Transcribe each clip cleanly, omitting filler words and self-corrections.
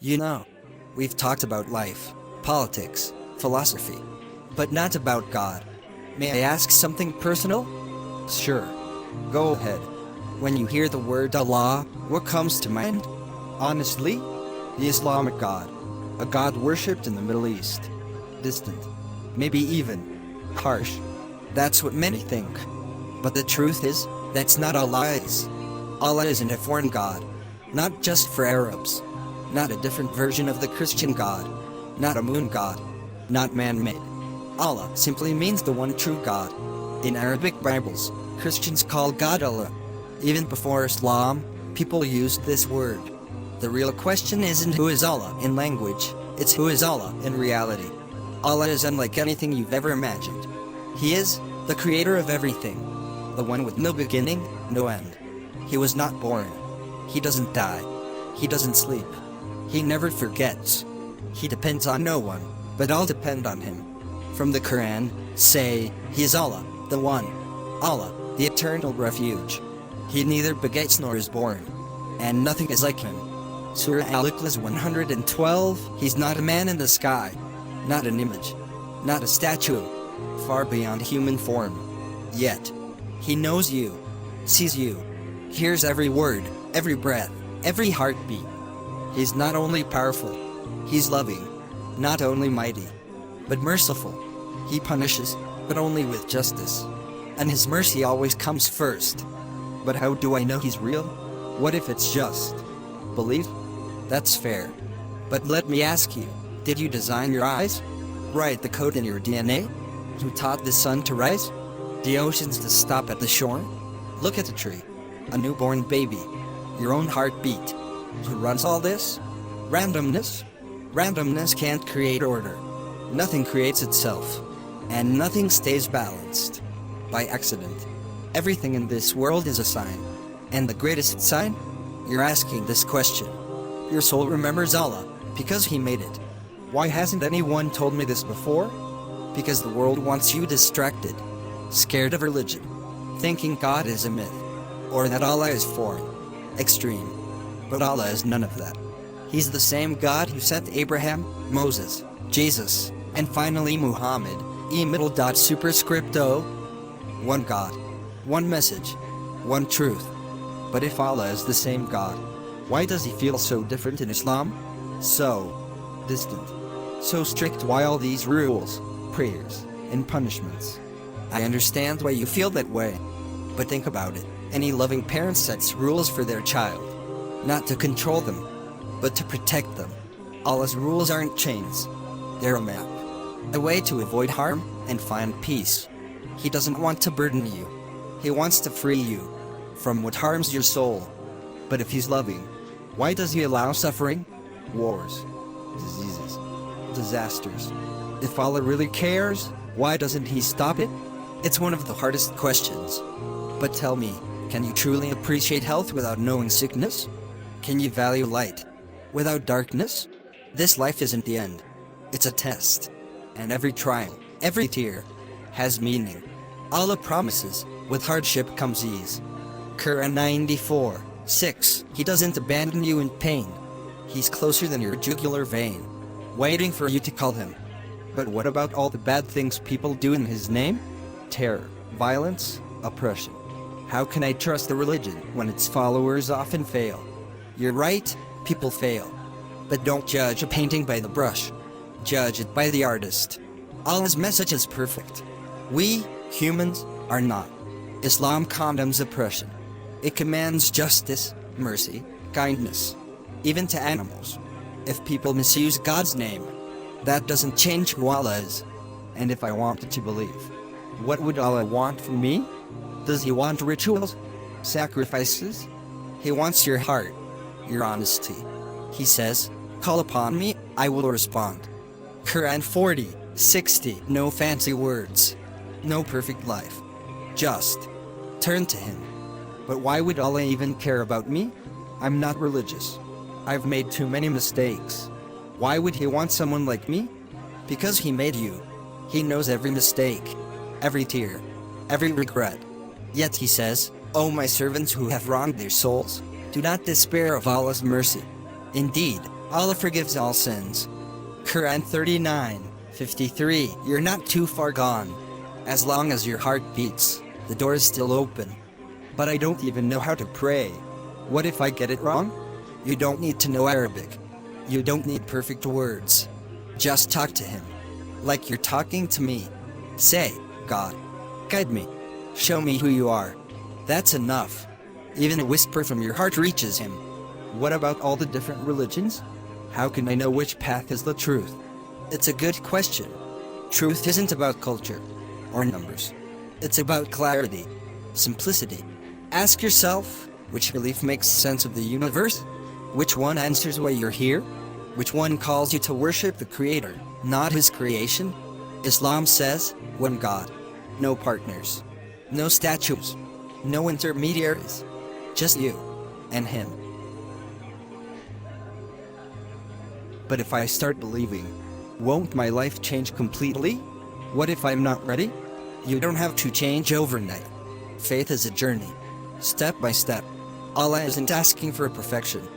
You know, we've talked about life, politics, philosophy, but not about God. May I ask something personal? Sure. Go ahead. When you hear the word Allah, what comes to mind? Honestly, the Islamic God. A God worshipped in the Middle East. Distant. Maybe even harsh. That's what many think. But the truth is, that's not Allah is. Allah isn't a foreign God. Not just for Arabs. Not a different version of the Christian God. Not a moon god. Not man-made. Allah simply means the one true God. In Arabic Bibles, Christians call God Allah. Even before Islam, people used this word. The real question isn't who is Allah in language, it's who is Allah in reality. Allah is unlike anything you've ever imagined. He is the creator of everything. The one with no beginning, no end. He was not born. He doesn't die. He doesn't sleep. He never forgets. He depends on no one, but all depend on him. From the Quran, say, He is Allah, the One. Allah, the eternal refuge. He neither begets nor is born. And nothing is like him. Surah Al-Ikhlas 112, He's not a man in the sky. Not an image. Not a statue. Far beyond human form. Yet, He knows you. Sees you. Hears every word, every breath, every heartbeat. He's not only powerful, He's loving, not only mighty, but merciful. He punishes, but only with justice. And His mercy always comes first. But how do I know He's real? What if it's just belief? That's fair. But let me ask you, did you design your eyes? Write the code in your DNA? Who taught the sun to rise? The oceans to stop at the shore? Look at the tree. A newborn baby. Your own heartbeat. Who runs all this? Randomness? Randomness can't create order. Nothing creates itself. And nothing stays balanced. By accident. Everything in this world is a sign. And the greatest sign? You're asking this question. Your soul remembers Allah, because He made it. Why hasn't anyone told me this before? Because the world wants you distracted. Scared of religion. Thinking God is a myth. Or that Allah is foreign. Extreme. But Allah is none of that. He's the same God who sent Abraham, Moses, Jesus, and finally Muhammad, superscripto. One God, one message, one truth. But if Allah is the same God, why does He feel so different in Islam? So distant, so strict. Why all these rules, prayers, and punishments? I understand why you feel that way. But think about it. Any loving parent sets rules for their child. Not to control them, but to protect them. Allah's rules aren't chains. They're a map. A way to avoid harm and find peace. He doesn't want to burden you. He wants to free you from what harms your soul. But if He's loving, why does He allow suffering? Wars, diseases, disasters. If Allah really cares, why doesn't He stop it? It's one of the hardest questions. But tell me, can you truly appreciate health without knowing sickness? Can you value light without darkness? This life isn't the end. It's a test. And every trial, every tear, has meaning. Allah promises, with hardship comes ease. Quran 94:6. He doesn't abandon you in pain. He's closer than your jugular vein, waiting for you to call Him. But what about all the bad things people do in His name? Terror, violence, oppression. How can I trust a religion when its followers often fail? You're right, people fail. But don't judge a painting by the brush. Judge it by the artist. Allah's message is perfect. We, humans, are not. Islam condemns oppression. It commands justice, mercy, kindness, even to animals. If people misuse God's name, that doesn't change who Allah is. And if I wanted to believe, what would Allah want from me? Does He want rituals? Sacrifices? He wants your heart, your honesty. He says, call upon me, I will respond. Quran 40:60. No fancy words. No perfect life. Just turn to Him. But why would Allah even care about me? I'm not religious. I've made too many mistakes. Why would He want someone like me? Because He made you. He knows every mistake, every tear, every regret. Yet He says, O my servants who have wronged their souls, do not despair of Allah's mercy. Indeed, Allah forgives all sins. Quran 39:53. You're not too far gone. As long as your heart beats, the door is still open. But I don't even know how to pray. What if I get it wrong? You don't need to know Arabic. You don't need perfect words. Just talk to him. Like you're talking to me. Say, God, guide me. Show me who you are. That's enough. Even a whisper from your heart reaches him. What about all the different religions? How can I know which path is the truth? It's a good question. Truth isn't about culture or numbers. It's about clarity, simplicity. Ask yourself, which belief makes sense of the universe? Which one answers why you're here? Which one calls you to worship the Creator, not His creation? Islam says, one God, no partners, no statues, no intermediaries, just you and Him. But if I start believing, won't my life change completely? What if I'm not ready? You don't have to change overnight. Faith is a journey, step by step. Allah isn't asking for perfection.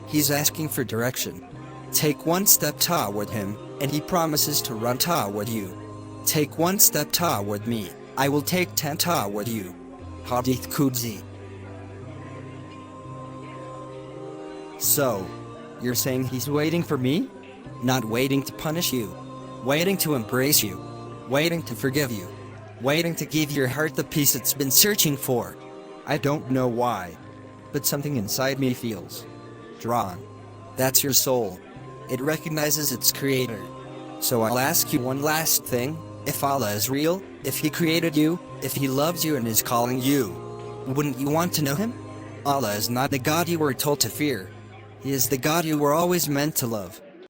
He's asking for direction. Take one step toward Him, and He promises to run toward you. Take one step toward me, I will take 10 toward you. Hadith Qudsi. So, you're saying He's waiting for me? Not waiting to punish you. Waiting to embrace you. Waiting to forgive you. Waiting to give your heart the peace it's been searching for. I don't know why, but something inside me feels drawn. That's your soul. It recognizes its creator. So I'll ask you one last thing. If Allah is real, if He created you, if He loves you and is calling you, wouldn't you want to know Him? Allah is not the God you were told to fear. He is the God you were always meant to love.